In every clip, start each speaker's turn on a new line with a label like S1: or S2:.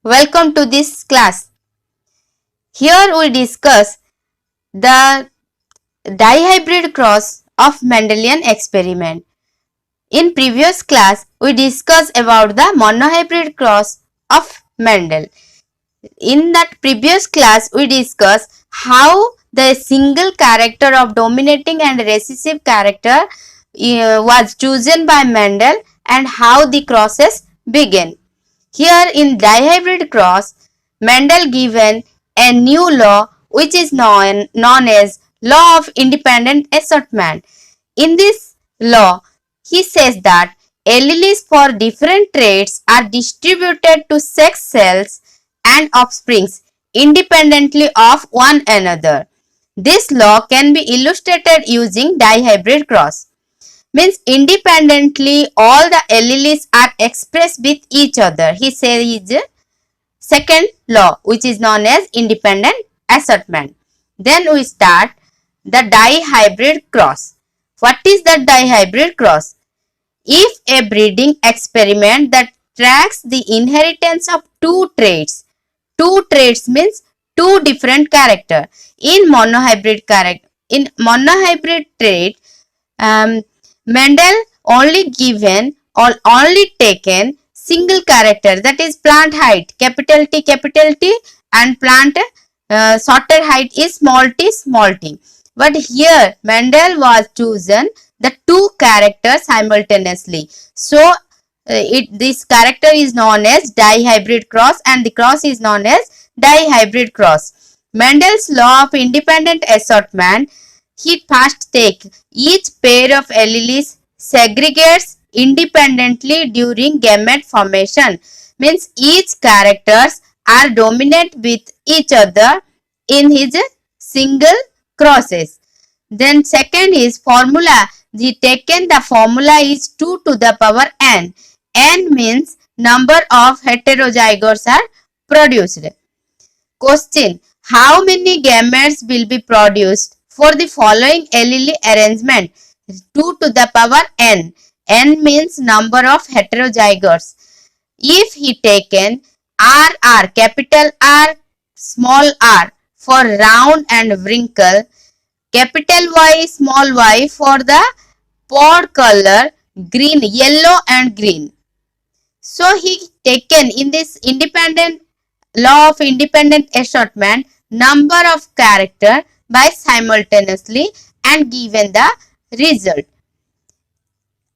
S1: Welcome to this class. Here we discuss the dihybrid cross of Mendelian experiment. In previous class, we discussed about the monohybrid cross of Mendel. In that previous class, we discussed how the single character of dominating and recessive character was chosen by Mendel and how the crosses began. Here in dihybrid cross, Mendel given a new law which is known as law of independent assortment. In this law, he says that alleles for different traits are distributed to sex cells and offsprings independently of one another. This law can be illustrated using dihybrid cross. Means independently all the alleles are expressed with each other. He says his second law which is known as independent assortment. Then we start the dihybrid cross. What is the dihybrid cross? If a breeding experiment that tracks the inheritance of two traits means two different character. In monohybrid trait, Mendel only given or only taken single character, that is plant height capital T and plant sorted height is small t. But here Mendel was chosen the two characters simultaneously. So this character is known as dihybrid cross and the cross is known as dihybrid cross. Mendel's law of independent assortment, he first take each pair of alleles segregates independently during gamete formation. Means each characters are dominant with each other in his single crosses. Then second is formula. The formula is 2 to the power n. N means number of heterozygotes are produced. Question: how many gametes will be produced for the following allele arrangement? 2 to the power n. N means number of heterozygotes. If he taken RR, capital R, small r for round and wrinkle, capital Y, small y for the pod color, green, yellow and green. So he taken in this independent law of independent assortment number of character by simultaneously and given the result.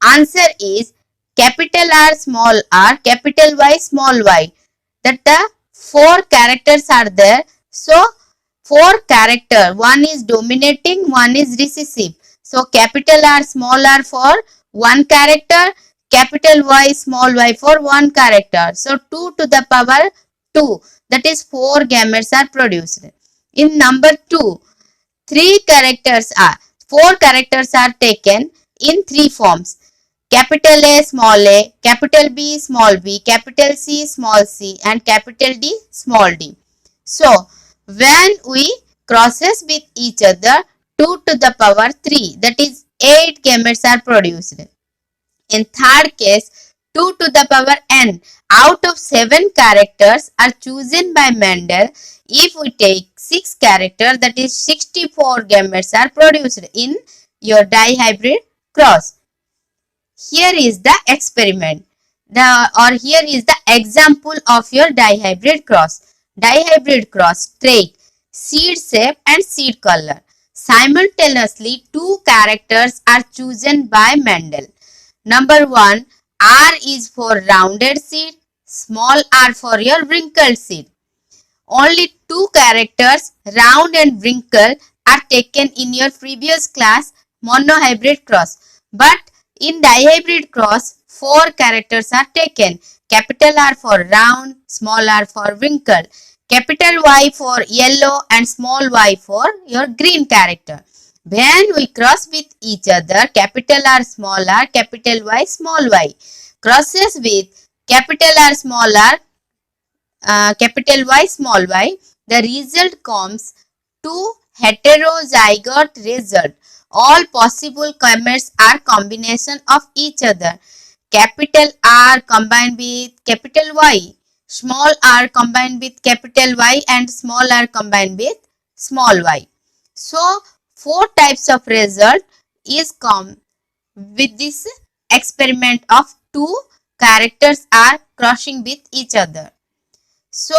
S1: Answer is capital R, small r, capital Y, small y. That the four characters are there. So four character, one is dominating, one is recessive. So capital R, small r for one character, capital Y, small y for one character. So 2 to the power 2, that is 4 gametes are produced. In number 2, 4 characters are taken in 3 forms. Capital A, capital B, small b, capital C and capital D, small d. So when we crosses with each other, 2 to the power 3, that is 8 gametes are produced. In third case, 2 to the power n out of 7 characters are chosen by Mendel. If we take 6 characters, that is 64 gametes are produced in your dihybrid cross. Here is the experiment. Here is the example of your dihybrid cross. Dihybrid cross trait, seed shape and seed color. Simultaneously, two characters are chosen by Mendel. Number 1, R is for rounded seed, small r for your wrinkled seed. Only two characters, round and wrinkle, are taken in your previous class monohybrid cross. But in dihybrid cross, 4 characters are taken. Capital R for round, small r for wrinkle, capital Y for yellow and small y for your green character. When we cross with each other, capital R, small r, capital Y, small y, crosses with capital R, small r, capital Y, small y, the result comes to heterozygote result. All possible gametes are combination of each other. Capital R combined with capital Y. small r combined with capital Y and small r combined with small y. So 4 types of result is come with this experiment of two characters are crossing with each other. So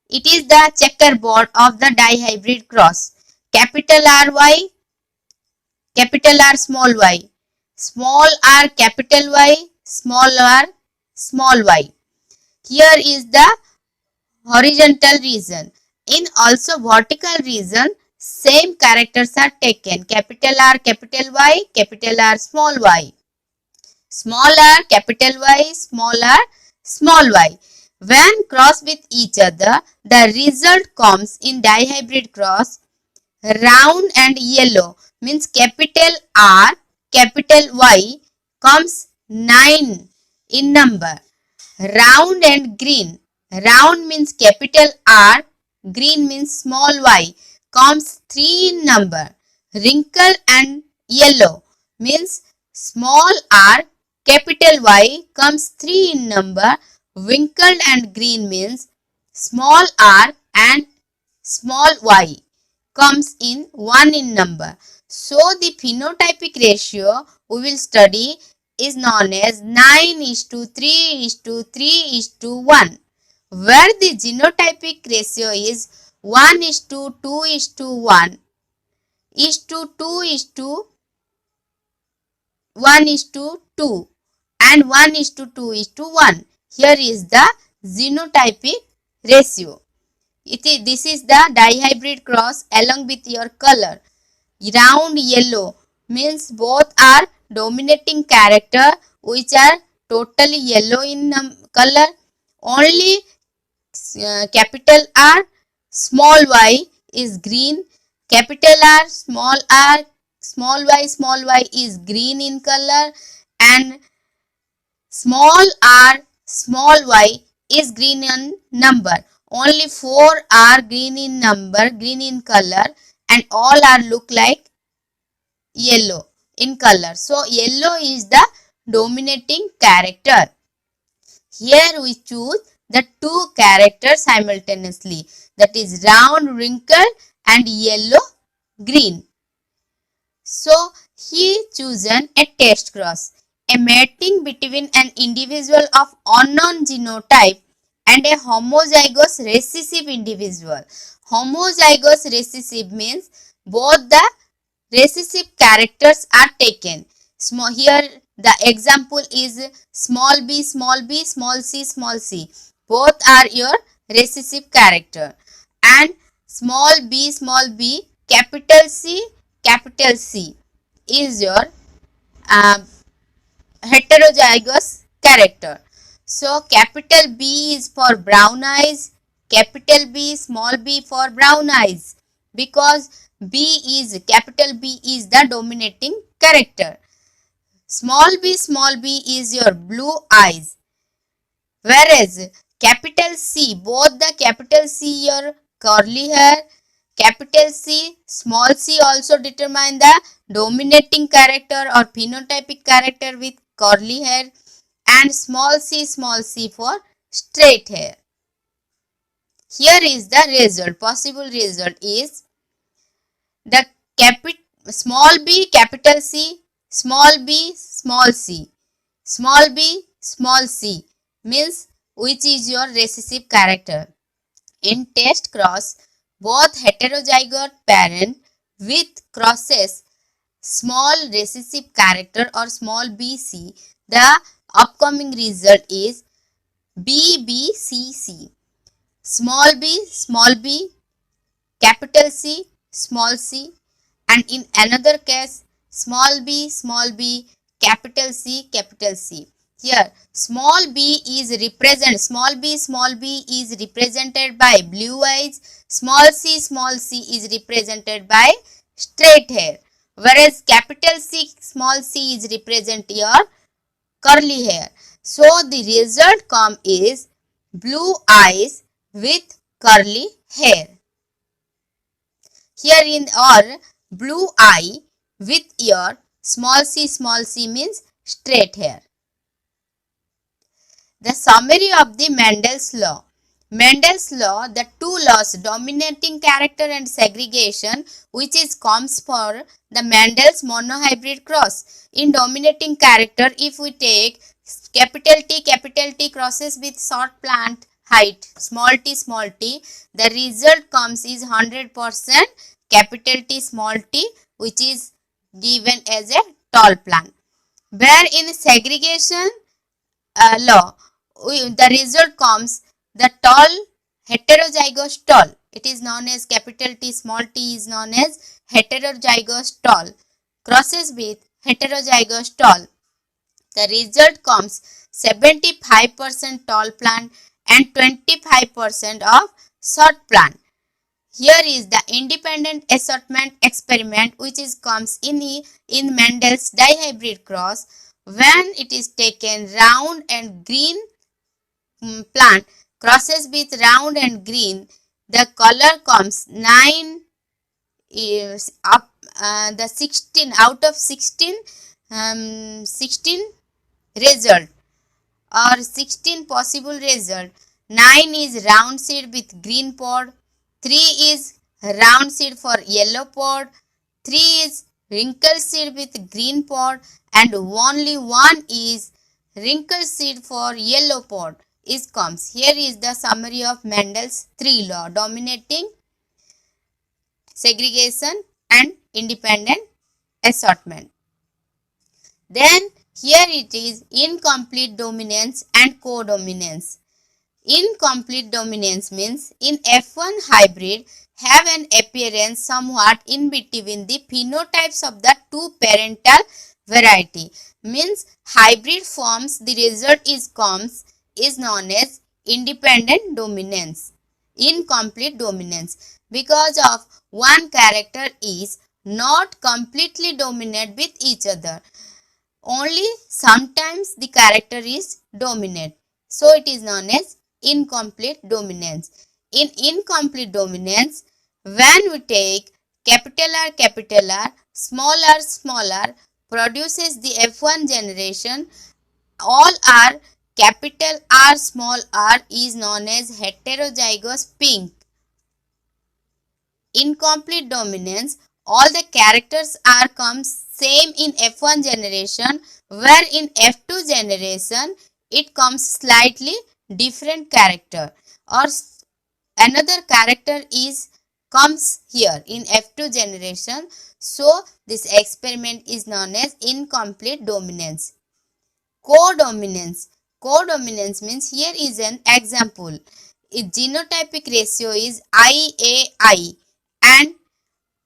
S1: it is the checkerboard of the dihybrid cross. Capital R Y, capital R small r capital Y, small r small y. Here is the horizontal region. In also vertical region, same characters are taken. Capital R capital Y, capital R small y. Small r capital Y, small r small y. When crossed with each other, the result comes in dihybrid cross round and yellow means capital R capital Y comes 9 in number. Round and green. Round means capital R, green means small y comes 3 in number. Wrinkle and yellow means small r capital Y comes 3 in number. Wrinkled and green means small r and small y comes in 1 in number. So the phenotypic ratio we will study is known as 9:3:3:1, where the genotypic ratio is 1:2:1 is to 2 is to 1 is to 2 and 1 is to 2 is to 1. Here is the genotypic ratio. This is the dihybrid cross along with your color. Round yellow means both are dominating character which are totally yellow in color. Only capital R small y is green. Capital R small y is green in color, and small r small y is green in number. Only 4 are green in number, green in color, and all are look like yellow in color. So yellow is the dominating character. Here we choose the two characters simultaneously, that is round, wrinkle and yellow, green. So he chosen a test cross, a mating between an individual of unknown genotype and a homozygous recessive individual. Homozygous recessive means both the recessive characters are taken. Here the example is small b, small b, small c. Both are your recessive character. And small b, capital C is your heterozygous character. So capital B is for brown eyes, capital B, small b for brown eyes, because capital B is the dominating character. Small b is your blue eyes, whereas capital C, both the capital C your curly hair, capital C, small c also determine the dominating character or phenotypic character with curly hair, and small c for straight hair. Here is the result. Possible result is the small b capital C, small b small c, small b small c means which is your recessive character. In test cross, both heterozygote parent with crosses small recessive character or small bc, the upcoming result is BBCC. Small b, capital C, small c, and in another case small b, capital C, capital C. Here small b is represented by blue eyes, small c is represented by straight hair, whereas capital C, small c is represent your curly hair. So the result come is blue eyes with curly hair. Here in our blue eye with your small c means straight hair. The summary of the Mendel's law. Mendel's law, the two laws, dominating character and segregation, which is comes for the Mendel's monohybrid cross. In dominating character, if we take capital T crosses with short plant height, small t, the result comes is 100% capital T small t, which is given as a tall plant. Where in segregation law, the result comes the tall heterozygous tall. It is known as capital T small t is known as heterozygous tall. Crosses with heterozygous tall. The result comes 75% tall plant and 25% of short plant. Here is the independent assortment experiment which is comes in Mendel's dihybrid cross. When it is taken round and green plant crosses with round and green, the color comes 9 is up the 16 out of 16 16 result or 16 possible result. 9 is round seed with green pod, 3 is round seed for yellow pod, 3 is wrinkle seed with green pod, and only 1 is wrinkle seed for yellow pod is comes. Here is the summary of Mendel's 3 law, dominating, segregation and independent assortment. Then here it is incomplete dominance and codominance. Incomplete dominance means in F1 hybrid have an appearance somewhat in between the phenotypes of the two parental variety. Means hybrid forms the result is known as independent dominance. Incomplete dominance because of one character is not completely dominant with each other. Only sometimes the character is dominant. So it is known as incomplete dominance. In incomplete dominance, when we take capital R, small r produces the F1 generation. All R, capital R, small r is known as heterozygous pink. Incomplete dominance, all the characters are comes same in F1 generation, where in F2 generation it comes slightly different character or another character is comes here in F2 generation. So this experiment is known as incomplete dominance. Codominance. Codominance means here is an example. Its genotypic ratio is IAI and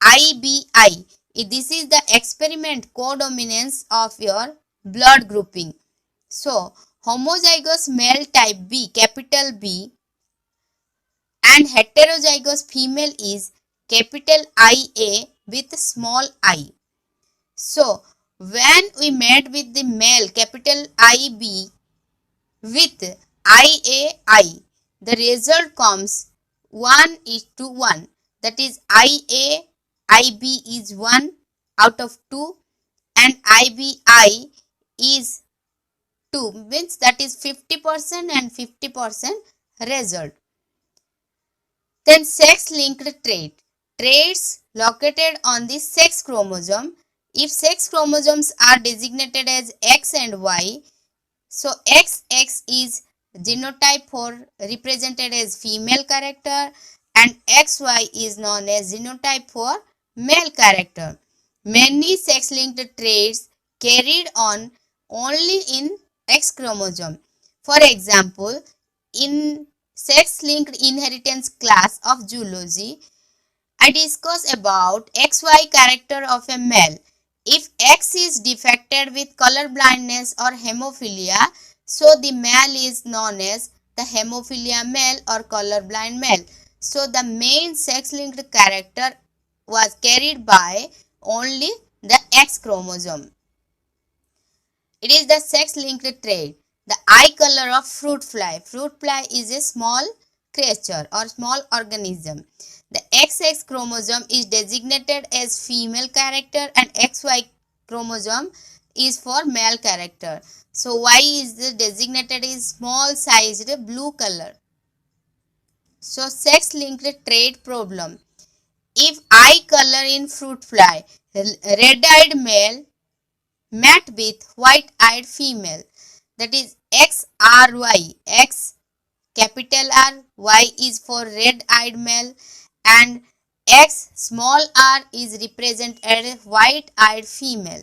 S1: IBI. This is the experiment codominance of your blood grouping. So, homozygous male type B, capital B, and heterozygous female is capital IA with small I. So, when we met with the male capital IB with IAI, the result comes 1:1. That is IB is 1 out of 2 and IBI is 2, means that is 50% and 50% result. Then sex linked trait. Traits located on the sex chromosome. If sex chromosomes are designated as X and Y, so XX is genotype for represented as female character and XY is known as genotype for male character. Many sex-linked traits carried on only in X chromosome. For example, in sex-linked inheritance class of zoology, I discuss about XY character of a male. If X is defected with color blindness or hemophilia, so the male is known as the hemophilia male or colorblind male. So the main sex-linked character was carried by only the X chromosome. It is the sex-linked trait. The eye color of fruit fly. Fruit fly is a small creature or small organism. The XX chromosome is designated as female character and XY chromosome is for male character. So Y is designated as small sized blue color. So sex linked trait problem. If eye color in fruit fly, red eyed male met with white eyed female, that is XRY. X capital R, Y is for red eyed male, and X small r is represented as white eyed female.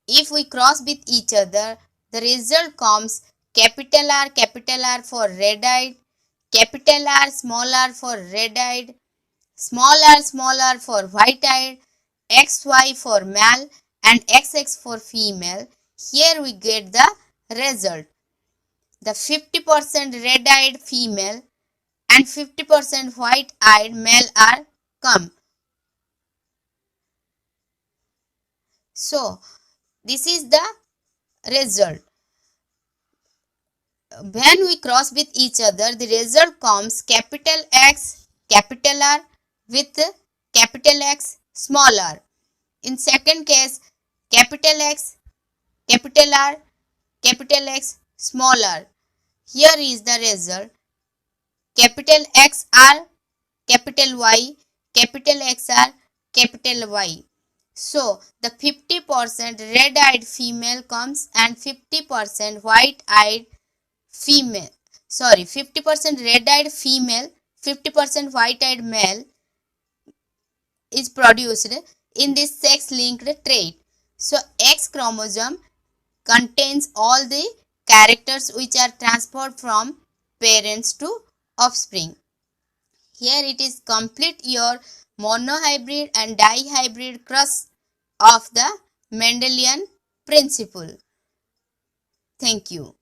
S1: If we cross with each other, the result comes capital R for red eyed, capital R for red eyed, small r for white eyed, XY for male and XX for female. Here we get the result. The 50% red eyed female and 50% white eyed male are come. So this is the result. When we cross with each other, the result comes capital X, capital R with capital X, small r. In second case, capital X, capital R, capital X, small r. Here is the result. Capital XR, capital Y, capital XR, capital Y. So, the 50% red-eyed female comes and 50% white-eyed female. 50% red-eyed female, 50% white-eyed male is produced in this sex-linked trait. So, X chromosome contains all the characters which are transferred from parents to offspring. Here it is complete your monohybrid and dihybrid cross of the Mendelian principle. Thank you.